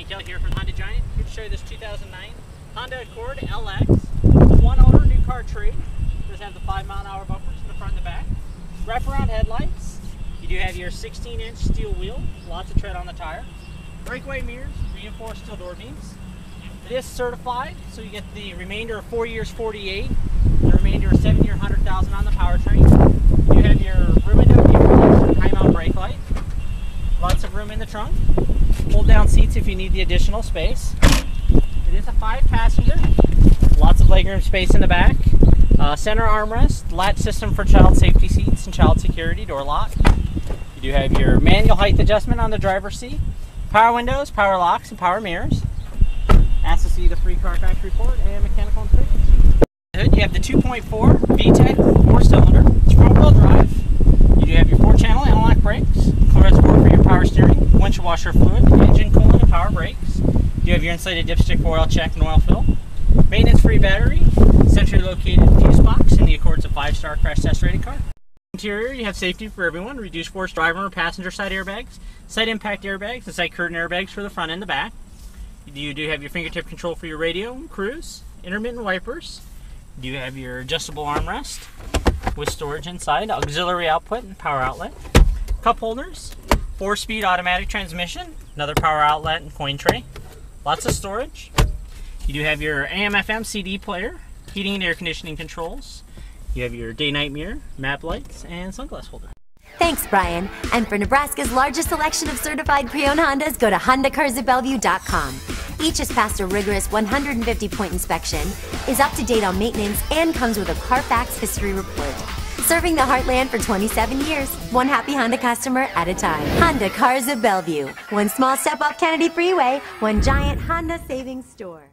Mike here from Honda Giant. Here to show you this 2009 Honda Accord LX. It's a one-owner new car trade. It does have the 5-mile-an-hour bumpers in the front and the back. Wraparound headlights. You do have your 16-inch steel wheel, lots of tread on the tire. Breakaway mirrors, reinforced steel door beams. It is certified, so you get the remainder of 4 years 48, the remainder of 7 year 100,000 on the powertrain. You have your rear window defrost and high mount brake light. Lots of room in the trunk. Fold down seats if you need the additional space. It is a 5-passenger. Lots of legroom space in the back. Center armrest, latch system for child safety seats and child security, door lock. You do have your manual height adjustment on the driver's seat. Power windows, power locks, and power mirrors. Ask to see the free Carfax report and mechanical inspections. Hood, you have the 2.4 VTEC 4-cylinder. It's front-wheel drive. You do have your 4-channel anti-lock brakes, clearance board for your power steering, windshield washer fluid, engine coolant, and power brakes. You have your insulated dipstick for oil check and oil fill. Maintenance-free battery, centrally located fuse box, and the Accord's a 5-star crash test rated car. Interior, you have safety for everyone, reduced force driver and passenger side airbags, side impact airbags, and side curtain airbags for the front and the back. You do have your fingertip control for your radio and cruise, intermittent wipers. You do have your adjustable armrest with storage inside, auxiliary output and power outlet. Cup holders, 4-speed automatic transmission, another power outlet and coin tray. Lots of storage. You do have your AM/FM CD player, heating and air conditioning controls. You have your day-night mirror, map lights, and sunglass holder. Thanks, Brian. And for Nebraska's largest selection of certified pre-owned Hondas, go to HondaCarsAtBellevue.com. Each has passed a rigorous 150-point inspection, is up to date on maintenance, and comes with a Carfax history report. Serving the heartland for 27 years, one happy Honda customer at a time. Honda Cars of Bellevue. One small step off Kennedy Freeway, one giant Honda savings store.